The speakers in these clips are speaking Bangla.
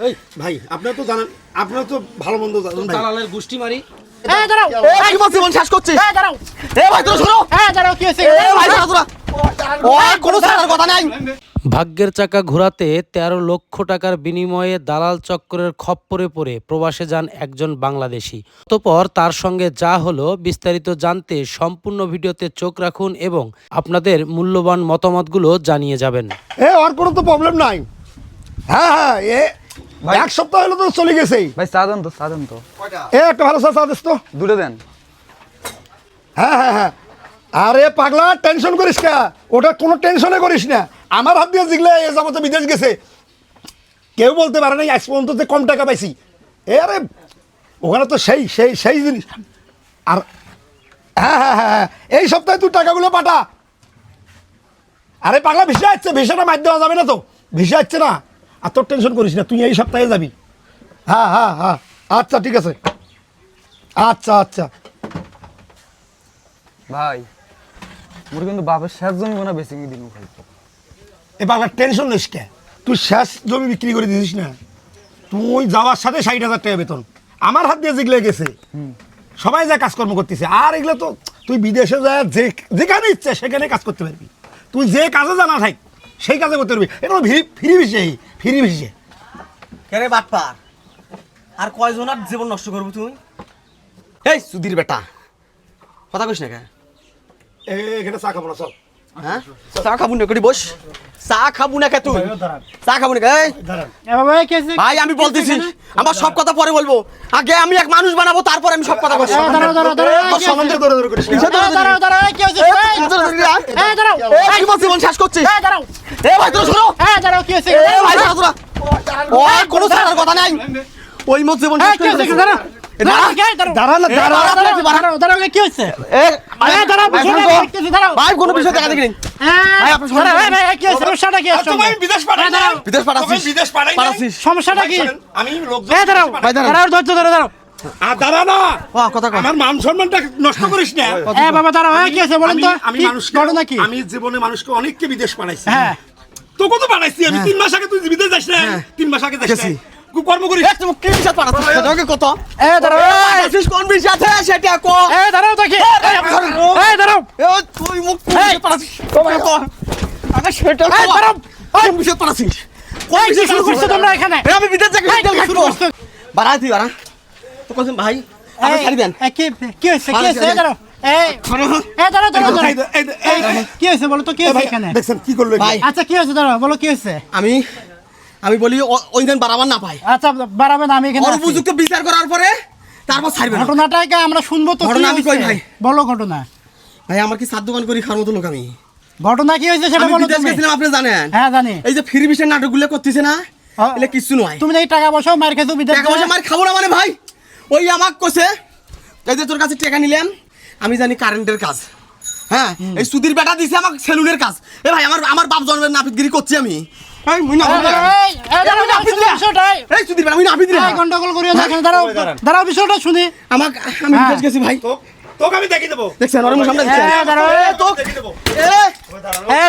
এই ভাই আপনারা তো জানেন, আপনারা তো ভালো মন্দ জানেন ভাই। দালালের গোষ্ঠী মারি। এই দাঁড়াও, এই কি বলছিস? শেষ করছিস? এই দাঁড়াও, এই ভাই তোরা শোনো। এই দাঁড়াও, কি হয়েছে? এই ভাই তোরা ওই কোনো ছাড়ার কথা নাই। ভাগ্যের চাকা ঘোরাতে ১৩ লক্ষ টাকার বিনিময়ে দালাল চক্রের খপ্পরে পড়ে প্রবাসে যান একজন বাংলাদেশি। অতঃপর তার সঙ্গে যা হলো বিস্তারিত জানতে সম্পূর্ণ ভিডিওতে চোখ রাখুন এবং আপনাদের মূল্যবান মতামতগুলো জানিয়ে যাবেন। ওর কোনো তো প্রবলেম নাই। হ্যাঁ এক সপ্তাহ হলো তো চলে গেছেই। ভাই চা দেন তো, চা দেন তো। একটা ভালো চা দিস তো। দুটো দেন। হ্যাঁ আরে পাগলা, টেনশন করিস না, ওটা কোনো টেনশনে করিস না। আমার হাত দিয়ে জিগলে এ যাবতে বিদেশ গেছে, কেউ বলতে পারে নাই আজ পর্যন্ত যে কম টাকা পাইছি। আরে ওখানে তো সেই জিনিস। আর হ্যাঁ এই সপ্তাহে তুই টাকাগুলো পাঠা। আরে পাগলা ভিসা আসছে, ভিসাটা মার দেওয়া যাবে না তো, ভিসা আসছে না। আর তোর টেনশন করিস না, তুই এই সপ্তাহে যাবি। হ্যাঁ আচ্ছা ঠিক আছে, আচ্ছা। ভাই মোর কিন্তু বাপের শেষ জমি কোনা বেশি দিন ভাই। এ পাগলা টেনশন নিস কে, তুই শেষ জমি বিক্রি করে দিছিস না। তুই যাওয়ার সাথে ৬০,০০০ টাকা বেতন আমার হাত দিয়ে জিগলে গেছে। সবাই যা কাজকর্ম করতেছে। আর এগুলো তো তুই বিদেশে যা যেখানে ইচ্ছে সেখানে কাজ করতে পারবি। তুই যে কাজে জানা থাক সেই কাজে করতে পারবি। এটা ফ্রি বিষয়। কেরে বাটপা আর কয়জনের জীবন নষ্ট করবো তুই? এই সুধীর বেটা কথা কইস না কে? এখানে চা খাবো না, চল। হ্যাঁ চা খাবো না করি বস। চা খাবো না কে তুই? চা খাবো না কে? এ বাবা, কি হয়েছে? ভাই আমি বলতেছি, আমার সব কথা পরে বলবো। আগে আমি এক মানুষ বানাবো, তারপর আমি সব কথা বলবো। দাঁড়াও, তোর সম্বন্ধে দৌড়াদৌড়ি করিস না। দাঁড়াও, কি হয়েছে? এই দাঁড়াও, এই কি বলছিস? শেষ করছিস? এই দাঁড়াও, এই ভাই তোরা শোনো। এই দাঁড়াও, কি হয়েছে? এই ভাই তোরা ওই কোনো ছাড়ার কথা নাই। ওই মত জীবন এই, কি হয়েছে? দাঁড়াও, দাঁড়াও, কি হয়েছে? দাঁড়াও, বিষয়টা দেখতেছি, দাঁড়াও। ভাই কোনো বিষয় দেখা দেখি। ভাই, আপনি শোনেন, ভাই, কি হয়েছে? সমস্যাটা কি? তোমায় বিদেশ পাঠাই না। বিদেশ পাঠাচ্ছিস? বিদেশ পাঠাই না। পাঠাচ্ছিস? সমস্যাটা কি? আমি লোকজন দাঁড়াও, ভাই, দাঁড়াও। ধৈর্য ধরে দাঁড়াও। দাঁড়া না, কথা কর। আমার মান সম্মানটা নষ্ট করিস না। বাবা দাঁড়াও, কি হয়েছে বলেন তো? আমি কি মানুষকে, ঘটনা কি? আমি জীবনে মানুষকে অনেককে বিদেশ পাঠাইছি। হ্যাঁ, তোকে তো পাঠাইছি আমি 3 মাস আগে। তুই বিদেশ যাস না? 3 মাস আগে যাস গেছি। না? তুই কর্ম করিস। তুমি কি বিষয় পাঠাচ্ছিস? তোকে কত? দাঁড়াও, পাঠাচ্ছিস কোন বিষয় আছে সেটা কো। দাঁড়াও দেখি। দাঁড়াও, তুই মুখ কোন বিষয় পাঠাচ্ছিস? আগে সেটা কো। দাঁড়াও। কোন বিষয় পাঠাচ্ছিস? কোন কি বিষয় শুরু করছো তোমরা এখানে? আমি বিদেশ যাই হোটেল কি শুরু খাবো। করছো? বাড়া তুই বাড়া। তো কইছেন ভাই আপনি ছাড়ি দেন। কি হয়েছে? দাঁড়াও, দাঁড়াও, কি হয়েছে বলো তো? কি হয়েছে এখানে? দেখছেন কি করলো? ভাই আচ্ছা, কি হয়েছে? দাঁড়াও, বলো কি হয়েছে? আমি বলি ওই দিন বাড়াবার না পাই। আচ্ছা, বাড়াবেন, আমি এখানে ওর আছি। উপযুক্ত বিচার করার পরে তারপর ছাড়বেন। ঘটনাটাকে আমরা শুনবো তো। ঘটনা আমি কই ভাই? বলো ঘটনা। ভাই আমার কি সাত দোকান করি খাওয়ার মতো লোক আমি? ঘটনা কি হয়েছে সেটা আমি বলো বিদেশ তুমি। গেছিলাম আপনি জানেন। হ্যাঁ জানি। এই যে ফ্রি বিষয় নাটকগুলো করতেছে না, হ্যাঁ। এলে কিছু নয়। তুমি এই টাকা পয়সা মার খেছো বিদেশ টাকা পয়সা মার খাবো না মানে ভাই। ওই আমাক কইছে এই যে তোর কাছে টাকা নিলাম, আমি জানি কারেন্টের কাজ। হ্যাঁ এই সুধীর বেটা দিছে আমাকে সেলুনের কাজ। এ ভাই আমার বাপ জন্মের নাপিতগিরি করছি আমি। এই মুই নাপিত রে। এই সুধীর বেটা মুই নাপিত রে। গন্ডগোল করিও না এখানে। দাঁড়াও, বিষয়টা শুনি। আমি বিদেশ গেছি ভাই। তোকে আমি দেখিয়ে দেবো। দেখছেন ওর সামনে দাঁড়াও, দেখিয়ে দেবো।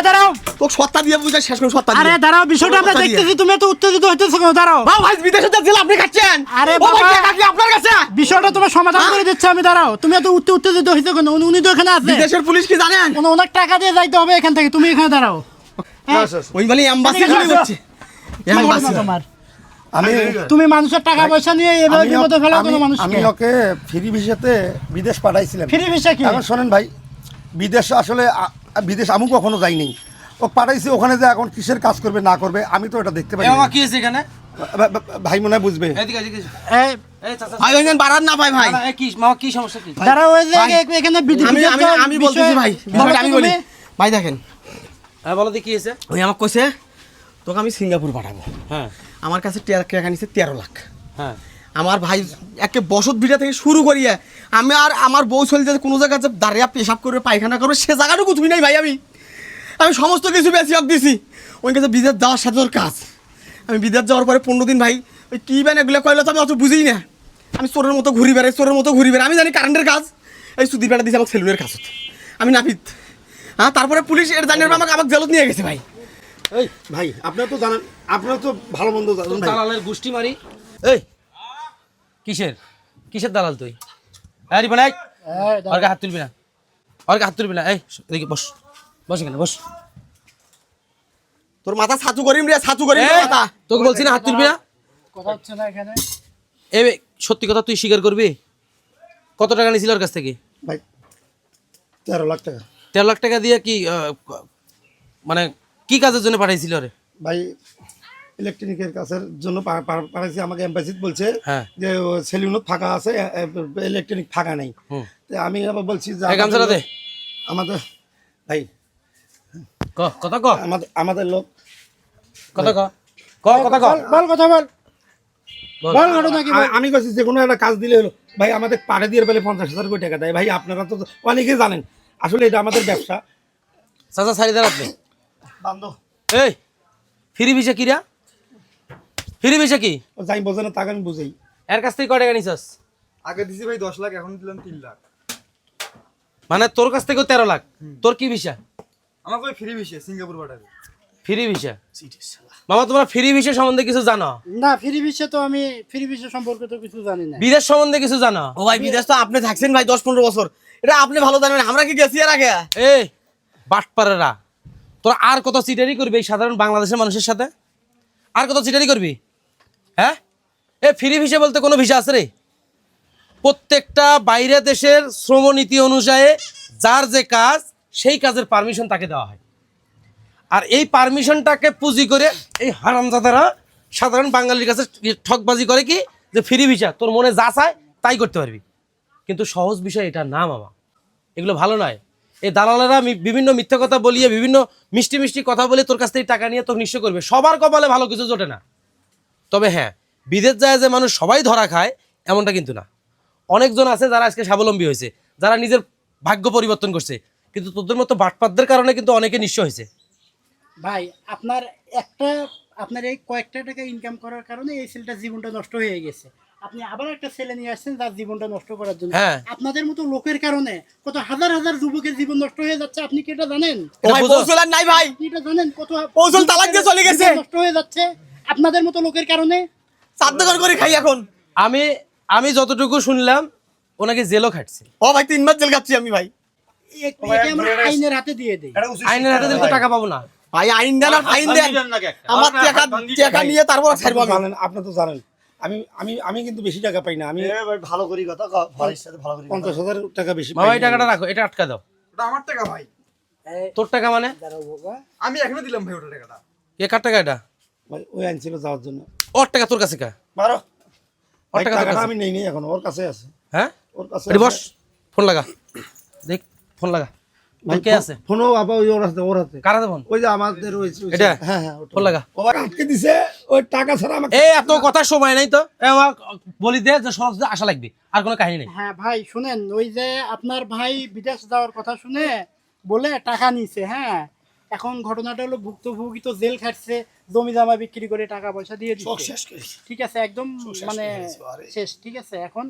দাঁড়াও। তোকে সত্তা দিয়ে বুঝা শেষ করে সত্তা দিয়ে। আরে দাঁড়াও, বিষয়টা আমরা দেখতেছি, তুমি তো উত্তেজিত হইতেছো কেন? দাঁড়াও। ভাই বিদেশে যাচ্ছিল আপনি খাচ্ছেন। আরে ও ভাই বাবা। টাকা কি আপনার কাছে? বিষয়টা তোমার সমাধান করে দিচ্ছি আমি। দাঁড়াও, তুমি এত উত্তেজিত হইছো কেন? উনি তো এখানে আছে। বিদেশের পুলিশ কি জানেন? অনেক টাকা দিয়ে যাইতে হবে এখান থেকে, তুমি এখানে দাঁড়াও। ওই বলি এমবাসি এখানে চলে যাচ্ছে। এমবাসি তোমার আমি তুমি মানুষের টাকা পয়সা নিয়ে এভাবে বিপদে ফেলো কোনো আমি মানুষকে। ওকে ফ্রি ভিসাতে বিদেশ পাঠাইছিলাম। ফ্রি ভিসা কি? এখন শোনেন ভাই, বিদেশ আসলে বিদেশ আমি কখনো যাইনি। ও পাঠাইছি, ওখানে যে এখন কিসের কাজ করবে না করবে আমি তো এটা দেখতে পাই না। কি আছে এখানে? ভাই মনে হয় বুঝবে। এই ভাই ওইখানে বাড়ার না পাই ভাই। কি সমস্যা কি? দাঁড়াও, ওই যে ভাই, এখানে আমি বলতেছি ভাই, বিষয়টা আমি বলি। ভাই দেখেন হ্যাঁ বলো দেখি আছে। ওই আমাকে কইছে তোকে আমি সিঙ্গাপুর পাঠাবো। হ্যাঁ আমার কাছে টাকা নিছে 13 লাখ। হ্যাঁ আমার ভাই একে বসত ভিটা থেকে শুরু করিয়ে আমি আর আমার বউ চলে যাতে কোনো জায়গায় দাঁড়িয়ে পেশাব করবে পায়খানা করবে সে জায়গাটুকু তুমি নাই ভাই। আমি সমস্ত কিছু বেশি দিছি। ওই কাছে বিদেশ যাওয়ার সাথে ওর কাজ। আমি বিদেশ যাওয়ার পরে 15 দিন ভাই ওই কী ব্যান এগুলো কইলে তো আমি অত বুঝিই না। আমি চোরের মতো ঘুরি বেড়াই, আমি জানি কারেন্টের কাজ। এই সুধীর বেটা দিয়েছে আমাকে সেলুনের কাজ হতো। আমি নাপিত। হ্যাঁ তারপরে পুলিশ এর জানিয়ে আমাকে জেলত নিয়ে গেছে ভাই। এই ভাই আপনারা তো জানেন, আপনারা তো ভালো মন্দ জানেন ভাই। দালালের গোষ্ঠী মারি। এই কিসের কিসের দালাল তুই? আরে রিপন এই ওর গায়ে হাত তুলবি না, ওর গায়ে হাত তুলবি না। এই এদিকে বস, বস এখানে বস। তোর মাথা ছাতু করিম রে, ছাতু করিম রে মাথা। তোকে বলছি না হাত তুলবি না। কথা হচ্ছে না এখানে। এই সত্যি কথা তুই স্বীকার করবি? কত টাকা নিয়েছিল ওর কাছ থেকে? ভাই 13 লাখ টাকা। 13 লাখ টাকা দিয়ে কি মানে কি কাজের জন্য পাঠাইছিল রে? ভাই ইলেকট্রনিকের কাছের জন্য পাঠাইছি, আমাকে এম্বাসিতে বলছে হ্যাঁ। যে সেলুনত ফাঁকা আছে, ইলেকট্রনিক ফাঁকা নেই। তো আমি আবার বলছি যে এই গামছাটা দে। আমাদের ভাই কথা ক, আমাদের লোক কথা ক, কথা ক, বল কথা বল, বল। বল ঘটনা কি বল। আমি বলছি যে কোনো একটা কাজ দিলে হলো ভাই, আমাদের পাড়ে দিয়ে পেলে 50,000 কোটি টাকা দেয়। ভাই আপনারা তো অনেকেই জানেন, আসলে এটা আমাদের ব্যবসা। চাচা সারি দেন আপনি। বান্ধব এই ফ্রি ভিসা কিরা? ফ্রি ভিসা কি? ও যাই বোঝে না তাকে আমি বুঝাই। এর কাছ থেকে কয় টাকা নিছস? আগে দিছি ভাই 10 লাখ, এখন দিলাম 3 লাখ। মানে তোর কাছ থেকেও 13 লাখ। তোর কি ভিসা? আমাকে ওই ফ্রি ভিসা সিঙ্গাপুর পাঠাবে। Free visa. মামা তোমরা ফ্রি ভিসা সম্বন্ধে কিছু জানো? না ফ্রি ভিসা তো আমি ফ্রি ভিসা সম্পর্কে তো কিছু জানি না। বিদেশ সম্বন্ধে কিছু জানো? ও ভাই বিদেশ তো আপনি থাকছেন ভাই 10-15 বছর, এটা আপনি ভালো জানেন, আমরা কি গেছি এর আগে? এই বাটপারেরা, তোরা আর কত চিটারি করবি এই সাধারণ বাংলাদেশের মানুষের সাথে? আর কত চিটারি করবি? হ্যাঁ, এ ফ্রি ভিসা বলতে কোনো ভিসা আছে রে? প্রত্যেকটা বাইরে দেশের শ্রমনীতি অনুযায়ী যার যে কাজ, সেই কাজের পারমিশন তাকে দেওয়া হয়। আর এই পারমিশনটাকে পুঁজি করে এই হারামজাদারা সাধারণ বাঙালির কাছে ঠকবাজি করে কি, যে ফ্রি ভিসা তোর মনে যা চায় তাই করতে পারবি। কিন্তু সহজ বিষয় এটা না মামা, এগুলো ভালো নয়। এই দালালেরা বিভিন্ন মিথ্যা কথা বলিয়ে, বিভিন্ন মিষ্টি মিষ্টি কথা বলে তোর কাছ থেকে টাকা নিয়ে তোর নিঃস্ব করবে। সবার কপালে ভালো কিছু জোটে না। তবে হ্যাঁ, বিদেশ যায় যে মানুষ সবাই ধরা খায় এমনটা কিন্তু না। অনেকজন আছে যারা আজকে স্বাবলম্বী হয়েছে, যারা নিজের ভাগ্য পরিবর্তন করছে। কিন্তু তোদের মতো বাটপাতদের কারণে কিন্তু অনেকে নিঃস্ব হয়েছে। ভাই আপনার এই কয়েকটা টাকা ইনকাম করার কারণে এই ছেলেটার জীবনটা নষ্ট হয়ে গেছে। আপনি আবার একটা ছেলে নিয়ে আসছেন যার জীবনটা নষ্ট করার জন্য। হ্যাঁ। আপনাদের মতো লোকের কারণে কত হাজার হাজার যুবকের জীবন নষ্ট হয়ে যাচ্ছে, আপনি কি এটা জানেন? ও ভাই বুঝো। পৌঁছল আর নাই ভাই, আপনি এটা জানেন কত কৌশল তালাক দিয়ে চলে গেছে। জীবন নষ্ট হয়ে যাচ্ছে আপনাদের মতো লোকের কারণে। সাধ্য করে খাই এখন। আমি যতটুকু শুনলাম ওনাকে জেলও খাটছে। ও ভাই 3 মাস জেল খাচ্ছি আমি ভাই। একে আমরা আইনের হাতে দিয়ে দেই। আইনের হাতে দিলে তো টাকা পাবো না। ভাই আইন দেন আর ফাইন দেন, আমার টাকা নিয়ে তারপর ছাড়বো আমি। জানেন, আপনি তো জানেন আমি কিন্তু বেশি টাকা পাই না। আমি ভালো করি কথা ভাইয়ের সাথে ভালো করি 50,000 টাকা বেশি মামা পাই এই না। টাকাটা রাখো, এটা আটকা দাও। ওটা আমার টাকা ভাই, তোর টাকা মানে? দাঁড়াও বাবা। আমি এখনো দিলাম ভাই ওটা টাকাটা। কে কার টাকা এটা? ভাই ওই আনছিল যাওয়ার জন্য। ওর টাকা তোর কাছে কা? বারো ওর ভাই, টাকা তোর টাকাটা কাছে? আমি নেই এখন, ওর কাছে আছে। হ্যাঁ, ওর কাছে এটি বস, আছে। ফোন লাগা, দেখ ফোন লাগা। ভাই, কে আছে? ফোনও আবার ওর হাতে কার হাতে ফোন? ওই যে আমাদের এটা? হ্যাঁ হ্যাঁ ওটা। ফোন লাগা। ও ভাই আটকে দিছে, ওই টাকা ছাড়া আমাকে এই এত কথার সময় নাই তো। আমার বলি দে যে সহজে আশা লাগবে, আর কোনো কাহিনী নেই। হ্যাঁ ভাই শুনেন, ওই যে আপনার ভাই বিদেশ যাওয়ার কথা শুনে বলে টাকা নিছে। হ্যাঁ, এখন ঘটনাটা হলো ভুক্তভোগী তো জেল খাটছে, জমি জমা বিক্রি করে টাকা পয়সা দিয়ে সব দিচ্ছে। শেষ করেছি। ঠিক আছে, একদম শেষ মানে হয়ে গেছে, আরে। শেষ। ঠিক আছে, এখন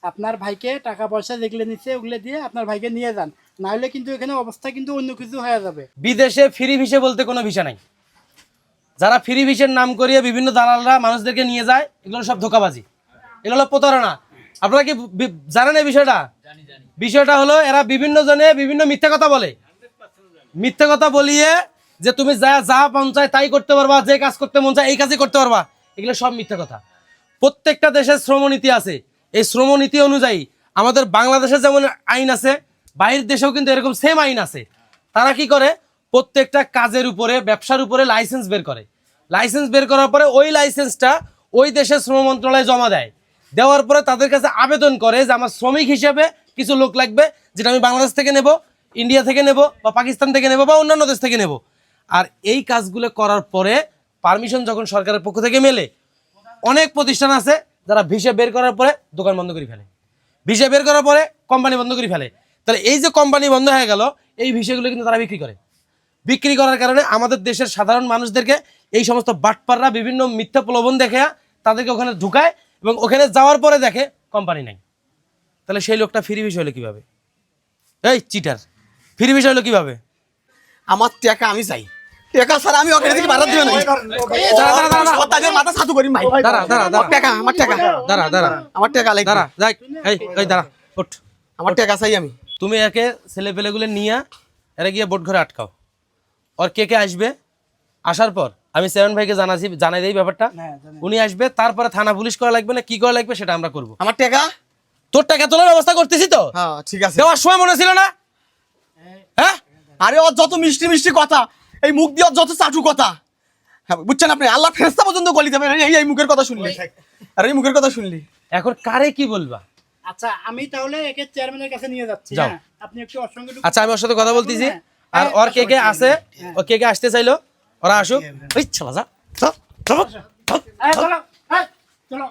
আপনার ভাইকে টাকা পয়সা যেগুলো নিচ্ছে ওগুলো দিয়ে আপনার ভাইকে নিয়ে যান, না হলে কিন্তু এখানে অবস্থা কিন্তু অন্য কিছু হয়ে যাবে। বিদেশে ফ্রি ভিসা বলতে কোনো ভিসা নাই। যারা ফ্রি ভিসার নাম করিয়ে বিভিন্ন দালালরা মানুষদেরকে নিয়ে যায়, এগুলো সব ধোঁকাবাজি, এগুলো হলো প্রতারণা। আপনারা কি জানেন এই বিষয়টা? বিষয়টা হলো এরা বিভিন্ন জনে বিভিন্ন মিথ্যা কথা বলে। মিথ্যা কথা বলিয়ে যে তুমি যা যা মন চায় তাই করতে পারবা, যে কাজ করতে মন চায় এই কাজই করতে পারবা, এগুলো সব মিথ্যা কথা। প্রত্যেকটা দেশের শ্রমনীতি আছে। এই শ্রমনীতি অনুযায়ী আমাদের বাংলাদেশে যেমন আইন আছে, বাইরের দেশেও কিন্তু এরকম সেম আইন আছে। তারা কি করে, প্রত্যেকটা কাজের উপরে, ব্যবসার উপরে লাইসেন্স বের করে। লাইসেন্স বের করার পরে ওই লাইসেন্সটা ওই দেশের শ্রম মন্ত্রণালয়ে জমা দেয়। দেওয়ার পরে তাদের কাছে আবেদন করে যে আমার শ্রমিক হিসেবে কিছু লোক লাগবে, যেটা আমি বাংলাদেশ থেকে নেব, ইন্ডিয়া থেকে নেব, বা পাকিস্তান থেকে নেব, বা অন্যান্য দেশ থেকে নেব। আর এই কাজগুলো করার পরে পারমিশন যখন সরকারের পক্ষ থেকে মেলে, অনেক প্রতিষ্ঠান আছে যারা ভিসা বের করার পরে দোকান বন্ধ করে ফেলে, ভিসা বের করার পরে কোম্পানি বন্ধ করে ফেলে। তাহলে এই যে কোম্পানি বন্ধ হয়ে গেল, এই ভিসাগুলো কিন্তু তারা বিক্রি করে। বিক্রি করার কারণে আমাদের দেশের সাধারণ মানুষদেরকে এই সমস্ত বাটপাররা বিভিন্ন মিথ্যা প্রলোভন দেখে তাদেরকে ওখানে ঢুকায়, এবং ওখানে যাওয়ার পরে দেখে কোম্পানি নাই। তাহলে সেই লোকটা ফ্রি ভিসা হলো কিভাবে? এই চিটার, ফ্রি ভিসা হলো কিভাবে? আমার টাকা আমি চাই, টাকা স্যার আমি ওকে থেকে বাড়া দিবেন তাদের মাথা ছাতু করি ভাই দাঁড়া দাঁড়া দাঁড়া টাকা আমার টাকা দাঁড়া দাঁড়া আমার টাকা লাগবে দাঁড়া যাই এই দাঁড়া ওঠ আমার টাকা চাই আমি তুমি একে ছেলে পেলেগুলো নিয়ে এরা গিয়ে বোট ঘরে আটকাও আর কে কে আসবে আসার পর আমি সেভেন ভাইকে জানাই দেই ব্যাপারটা উনি আসবে তারপরে থানা পুলিশ করা লাগবে না কি করা লাগবে সেটা আমরা করব আমার টাকা তোর টাকা তোলার ব্যবস্থা করতেছি তো হ্যাঁ ঠিক আছে দেওয়ার সময় মনে ছিল না হ্যাঁ আরে ওর যত মিষ্টি মিষ্টি কথা এই মুখ দিয়ে ওর যত চাটু কথা হ্যাঁ বুঝছেন আপনি আল্লাহ ফেরেশতা পর্যন্ত গলি যাবে এই মুখের কথা শুনলি আরে এই মুখের কথা শুনলি এখন কারে কি বলবা আচ্ছা আমি তাহলে একে চেয়ারম্যানের কাছে নিয়ে যাচ্ছি যাও। হ্যাঁ আপনি একটু ওর সঙ্গে আচ্ছা আমি ওর সাথে কথা বলতেছি আর হ্যাঁ, ওর কে কে আছে ও কে কে আসতে চাইলো ওরা আসুক ওই চলো যা চল চল চলো চলো